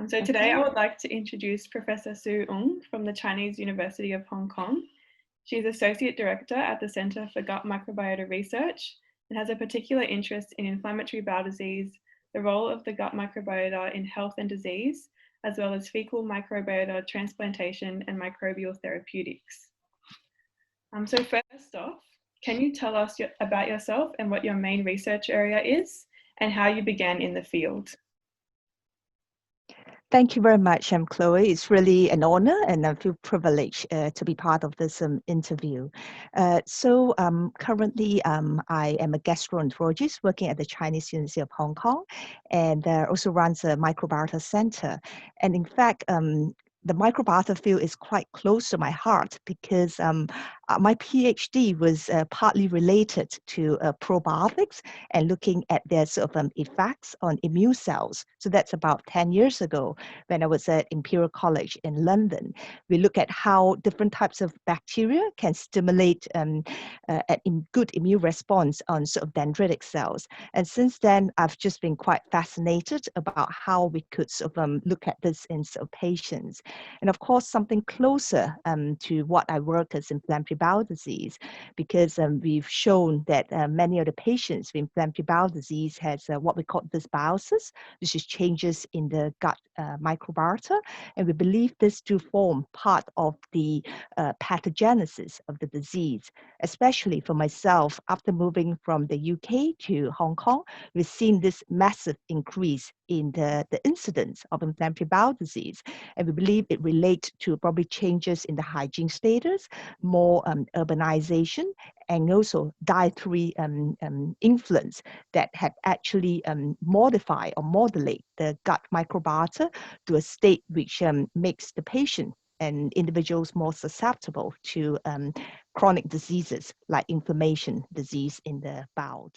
So today I Okay. would like to introduce Professor Siew Ng from the Chinese University of Hong Kong. She's Associate Director at the Centre for Gut Microbiota Research and has a particular interest in inflammatory bowel disease, the role of the gut microbiota in health and disease, as well as fecal microbiota transplantation and microbial therapeutics. So first off, can you tell us about yourself and what your main research area is and how you began in the field? Thank you very much, Chloe. It's really an honor and I feel privileged to be part of this interview. Currently, I am a gastroenterologist working at the Chinese University of Hong Kong and also runs a Microbiota Centre. And in fact, the microbiota field is quite close to my heart because my PhD was partly related to probiotics and looking at their sort of effects on immune cells. So that's about 10 years ago when I was at Imperial College in London. We look at how different types of bacteria can stimulate a good immune response on sort of dendritic cells. And since then, I've just been quite fascinated about how we could sort of look at this in sort of patients. And of course, something closer to what I work as inflammatory bowel disease, because we've shown that many of the patients with inflammatory bowel disease has what we call dysbiosis, which is changes in the gut microbiota. And we believe this to form part of the pathogenesis of the disease. Especially for myself, after moving from the UK to Hong Kong, we've seen this massive increase in the incidence of inflammatory bowel disease. And we believe it relates to probably changes in the hygiene status, more urbanization, and also dietary influence that have actually modify or modulate the gut microbiota to a state which makes the patient and individuals more susceptible to chronic diseases like inflammation disease in the bowel.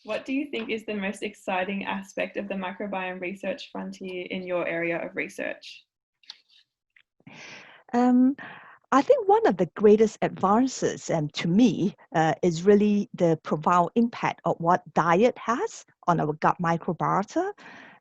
What do you think is the most exciting aspect of the microbiome research frontier in your area of research? I think one of the greatest advances to me is really the profound impact of what diet has on our gut microbiota.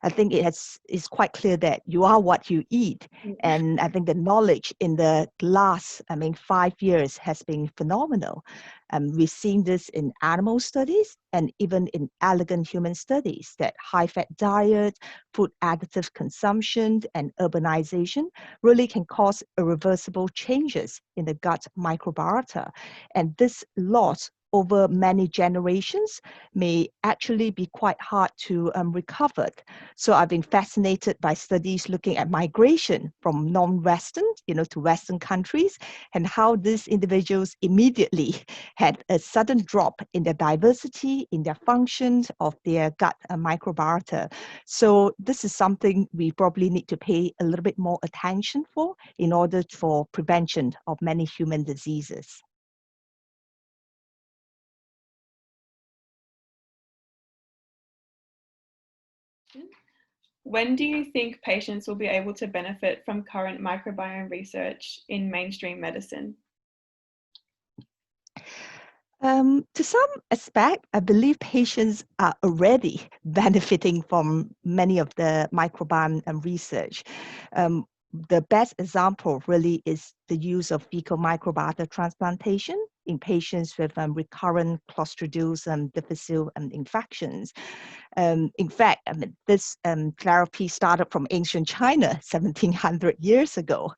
I think it's quite clear that you are what you eat. And I think the knowledge in the last, 5 years has been phenomenal. We've seen this in animal studies and even in elegant human studies that high-fat diet, food additive consumption, and urbanization really can cause irreversible changes in the gut microbiota. And this loss over many generations may actually be quite hard to recover. So I've been fascinated by studies looking at migration from non-Western, to Western countries, and how these individuals immediately had a sudden drop in the diversity, in their functions of their gut microbiota. So this is something we probably need to pay a little bit more attention for in order for prevention of many human diseases. When do you think patients will be able to benefit from current microbiome research in mainstream medicine? To some aspect, I believe patients are already benefiting from many of the microbiome research. The best example really is the use of fecal microbiota transplantation in patients with recurrent Clostridium difficile infections. In fact, this therapy started from ancient China 1700 years ago,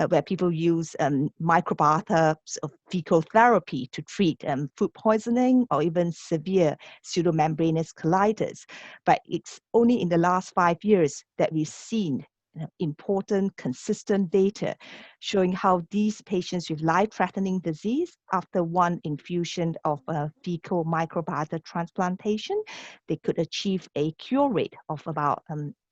where people use microbiota of fecal therapy to treat food poisoning or even severe pseudomembranous colitis. But it's only in the last 5 years that we've seen important, consistent data showing how these patients with life-threatening disease, after one infusion of fecal microbiota transplantation, they could achieve a cure rate of about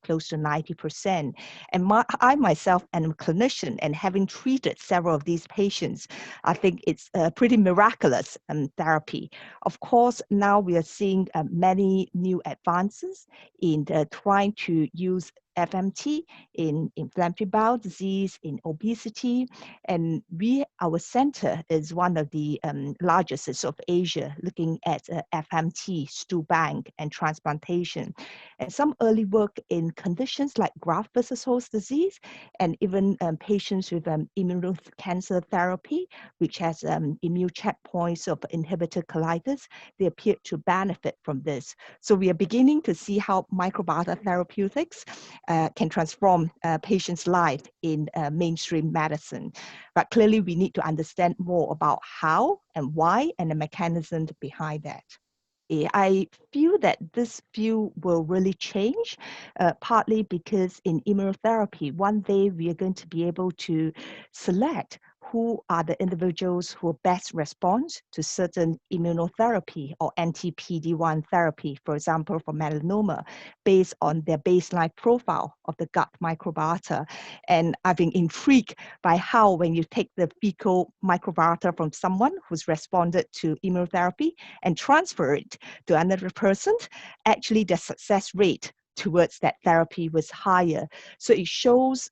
close to 90%. And I myself am a clinician, and having treated several of these patients, I think it's a pretty miraculous therapy. Of course, now we are seeing many new advances in trying to use FMT in inflammatory bowel disease, in obesity, obesity. And our center is one of the largest of Asia, looking at FMT, stool bank, and transplantation. And some early work in conditions like graft versus host disease, and even patients with immunocancer therapy, which has immune checkpoints of inhibitor colitis, they appear to benefit from this. So we are beginning to see how microbiota therapeutics can transform patients' life in mainstream medicine. But clearly we need to understand more about how and why and the mechanism behind that. I feel that this field will really change, partly because in immunotherapy, one day we are going to be able to select who are the individuals who best respond to certain immunotherapy or anti-PD-1 therapy, for example, for melanoma, based on their baseline profile of the gut microbiota. And I've been intrigued by how when you take the fecal microbiota from someone who's responded to immunotherapy and transfer it to another person, actually the success rate towards that therapy was higher. So it shows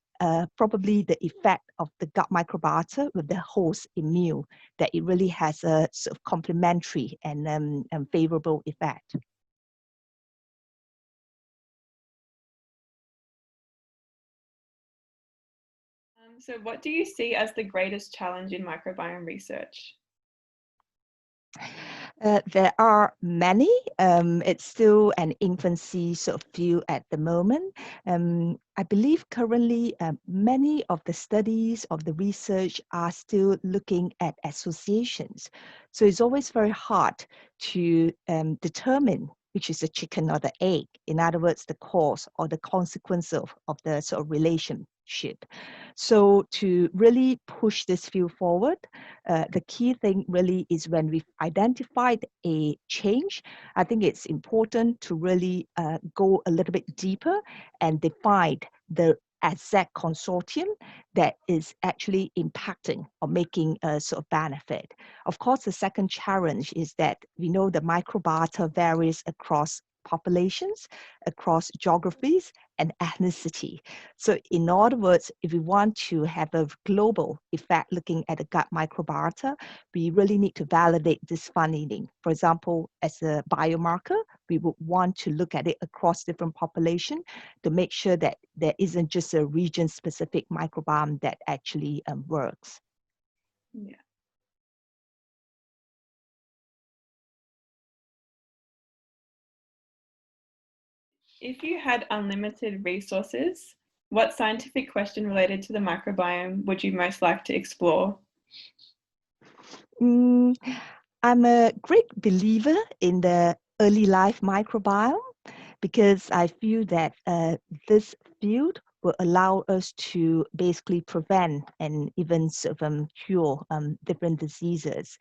probably the effect of the gut microbiota with the host immune, that it really has a sort of complementary and favorable effect. So what do you see as the greatest challenge in microbiome research? There are many. It's still an infancy sort of field at the moment. I believe currently many of the studies of the research are still looking at associations. So it's always very hard to determine which is the chicken or the egg. In other words, the cause or the consequence of the sort of relationship. So to really push this field forward, the key thing really is when we've identified a change, I think it's important to really go a little bit deeper and define the exact consortium that is actually impacting or making a sort of benefit. Of course, the second challenge is that we know the microbiota varies across populations, across geographies, and ethnicity. So in other words, if we want to have a global effect looking at the gut microbiota, we really need to validate this finding. For example, as a biomarker, we would want to look at it across different populations to make sure that there isn't just a region-specific microbiome that actually works. Yeah. If you had unlimited resources, what scientific question related to the microbiome would you most like to explore? I'm a great believer in the early life microbiome because I feel that this field will allow us to basically prevent and even sort of cure different diseases.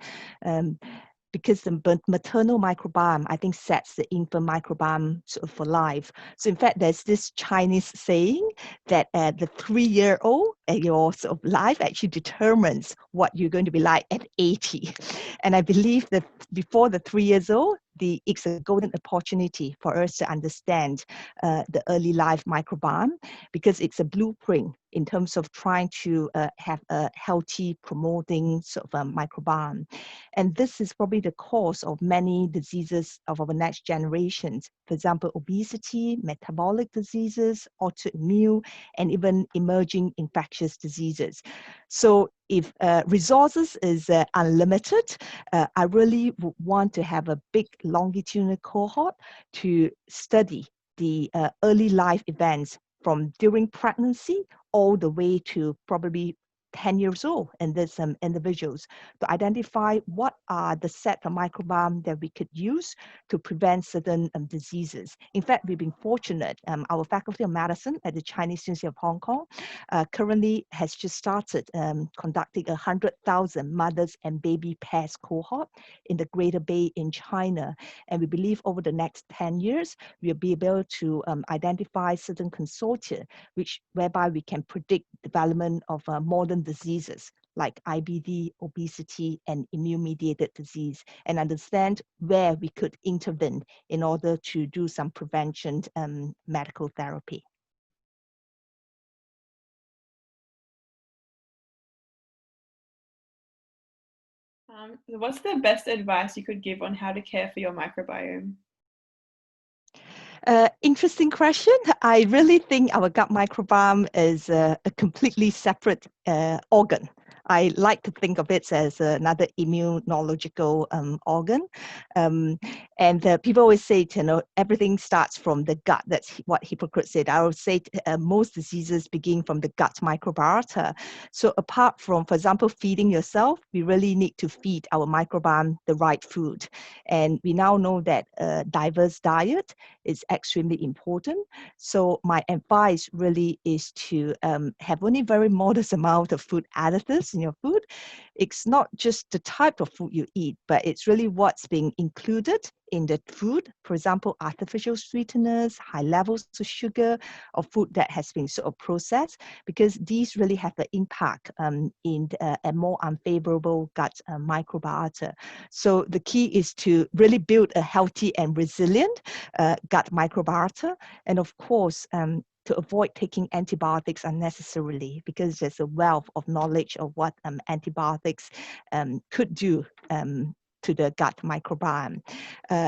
Because the maternal microbiome, I think, sets the infant microbiome sort of for life. So in fact, there's this Chinese saying that the 3-year-old your sort of life actually determines what you're going to be like at 80. And I believe that before the 3 years old, it's a golden opportunity for us to understand the early life microbiome, because it's a blueprint in terms of trying to have a healthy, promoting sort of microbiome. And this is probably the cause of many diseases of our next generations. For example, obesity, metabolic diseases, autoimmune, and even emerging infectious diseases. So if resources is unlimited, I really would want to have a big longitudinal cohort to study the early life events from during pregnancy all the way to probably 10 years old in these individuals, to identify what are the set of microbiome that we could use to prevent certain diseases. In fact, we've been fortunate. Our Faculty of Medicine at the Chinese University of Hong Kong currently has just started conducting 100,000 mothers and baby pairs cohort in the Greater Bay in China. And we believe over the next 10 years, we'll be able to identify certain consortia whereby we can predict development of modern diseases like IBD, obesity, and immune-mediated disease, and understand where we could intervene in order to do some prevention medical therapy. So what's the best advice you could give on how to care for your microbiome? Interesting question. I really think our gut microbiome is a completely separate organ. I like to think of it as another immunological organ. And people always say, everything starts from the gut. That's what Hippocrates said. I would say most diseases begin from the gut microbiota. So apart from, for example, feeding yourself, we really need to feed our microbiome the right food. And we now know that a diverse diet is extremely important. So my advice really is to have only very modest amount of food additives in your food. It's not just the type of food you eat, but it's really what's being included in the food. For example, artificial sweeteners, high levels of sugar, or food that has been sort of processed, because these really have an impact in a more unfavorable gut microbiota. So the key is to really build a healthy and resilient gut microbiota. And of course, to avoid taking antibiotics unnecessarily, because there's a wealth of knowledge of what antibiotics could do to the gut microbiome.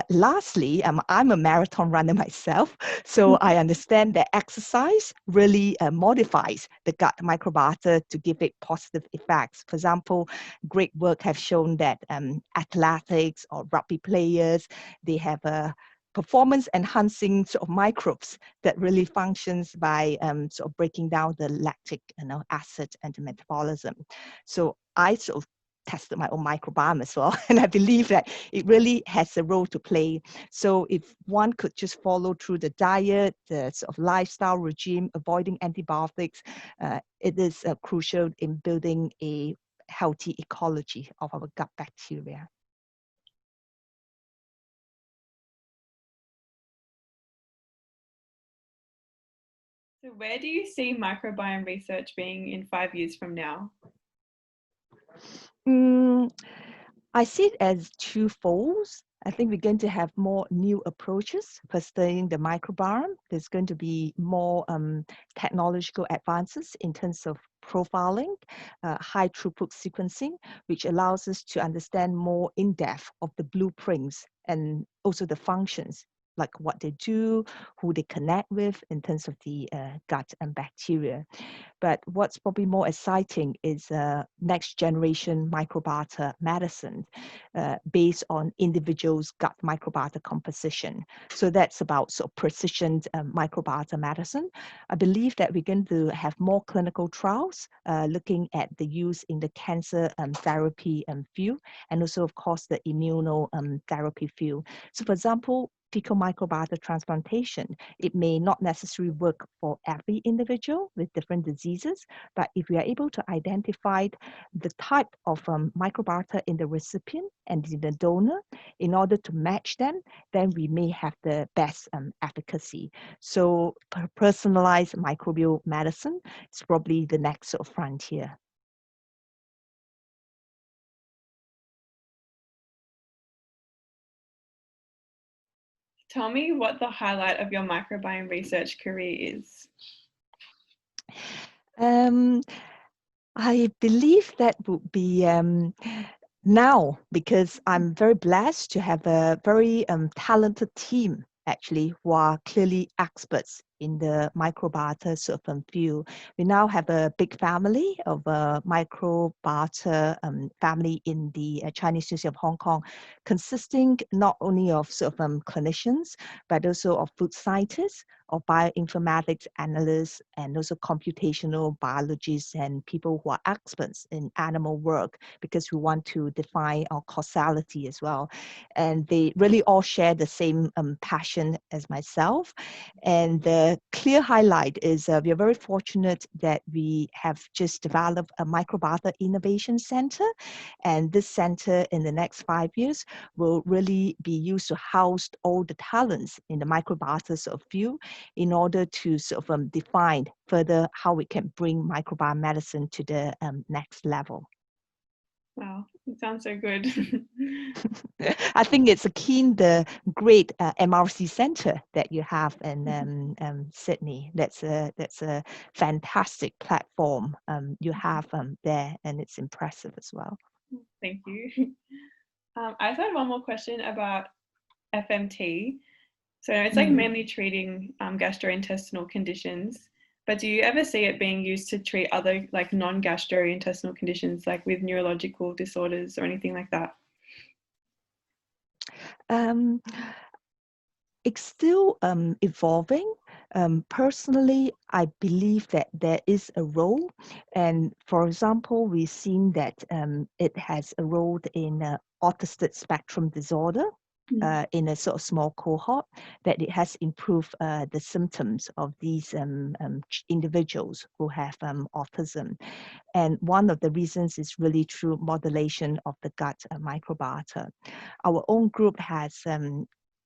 Lastly, I'm a marathon runner myself, so I understand that exercise really modifies the gut microbiota to give it positive effects. For example, great work have shown that athletics or rugby players, they have a performance enhancing sort of microbes that really functions by sort of breaking down the lactic acid and the metabolism. So I sort of tested my own microbiome as well, and I believe that it really has a role to play. So if one could just follow through the diet, the sort of lifestyle regime, avoiding antibiotics, it is crucial in building a healthy ecology of our gut bacteria. So where do you see microbiome research being in 5 years from now? I see it as twofold. I think we're going to have more new approaches for studying the microbiome. There's going to be more technological advances in terms of profiling, high throughput sequencing, which allows us to understand more in depth of the blueprints and also the functions, like what they do, who they connect with in terms of the gut and bacteria. But what's probably more exciting is next generation microbiota medicine based on individuals' gut microbiota composition. So that's about sort of precision microbiota medicine. I believe that we're going to have more clinical trials looking at the use in the cancer therapy field, and also, of course, the immunotherapy field. So, for example, fecal microbiota transplantation, it may not necessarily work for every individual with different diseases, but if we are able to identify the type of microbiota in the recipient and in the donor in order to match them, then we may have the best efficacy. So personalized microbial medicine is probably the next sort of frontier. Tell me what the highlight of your microbiome research career is. Um, I believe that would be now, because I'm very blessed to have a very talented team actually who are clearly experts in the microbiota sort of field. We now have a big family of microbiota family in the Chinese University of Hong Kong, consisting not only of sort of clinicians, but also of food scientists, of bioinformatics analysts, and also computational biologists and people who are experts in animal work, because we want to define our causality as well. And they really all share the same passion as myself. And the clear highlight is we are very fortunate that we have just developed a microbiota innovation center. And this center in the next 5 years will really be used to house all the talents in the microbiota sort of field in order to sort of define further how we can bring microbiome medicine to the next level. Wow, it sounds so good. I think it's akin the great MRC center that you have in Sydney. That's a fantastic platform you have there, and it's impressive as well. Thank you. I just had one more question about FMT. So it's like mainly treating gastrointestinal conditions, but do you ever see it being used to treat other like non-gastrointestinal conditions, like with neurological disorders or anything like that? Um, it's still evolving. Personally, I believe that there is a role. And for example, we've seen that it has a role in autistic spectrum disorder. In a sort of small cohort, that it has improved the symptoms of these individuals who have autism. And one of the reasons is really through modulation of the gut microbiota. Our own group has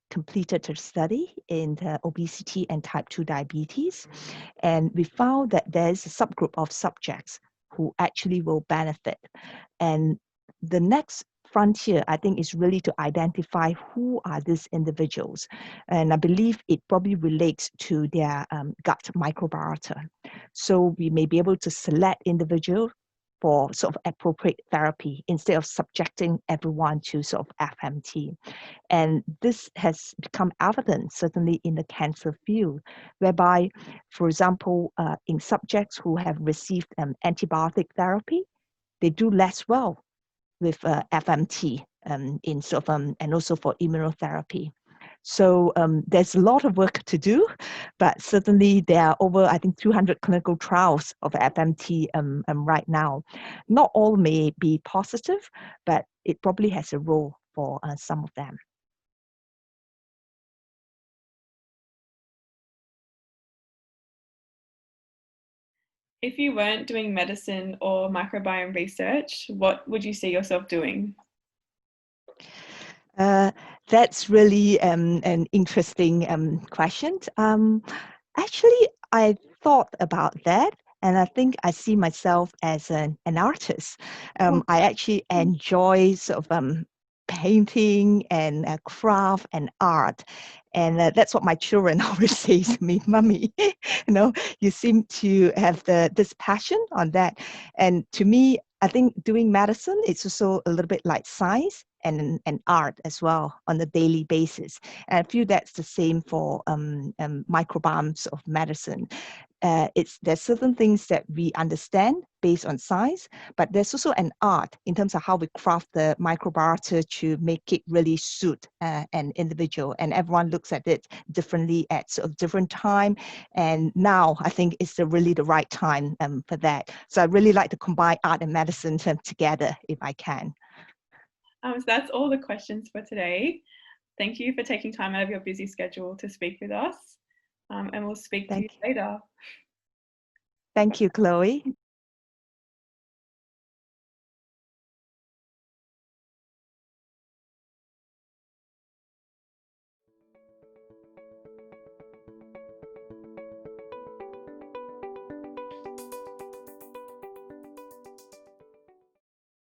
completed a study in obesity and type 2 diabetes, and we found that there's a subgroup of subjects who actually will benefit. And the next frontier, I think, is really to identify who are these individuals. And I believe it probably relates to their gut microbiota. So we may be able to select individuals for sort of appropriate therapy instead of subjecting everyone to sort of FMT. And this has become evident certainly in the cancer field, whereby, for example, in subjects who have received antibiotic therapy, they do less well with FMT in sort of, and also for immunotherapy. So there's a lot of work to do, but certainly there are over, I think, 200 clinical trials of FMT right now. Not all may be positive, but it probably has a role for some of them. If you weren't doing medicine or microbiome research, what would you see yourself doing? That's really an interesting question. Actually, I thought about that, and I think I see myself as an artist. I actually enjoy sort of painting and craft and art. And that's what my children always say to me, "Mummy, you seem to have this passion on that." And to me, I think doing medicine, it's also a little bit like science and art as well on a daily basis. And I feel that's the same for microbiomes of medicine. There's certain things that we understand based on science, but there's also an art in terms of how we craft the microbiota to make it really suit an individual. And everyone looks at it differently at sort of different time. And now I think it's really the right time for that. So I really like to combine art and medicine together if I can. So that's all the questions for today. Thank you for taking time out of your busy schedule to speak with us. And we'll speak to you later. Thank you, Chloe.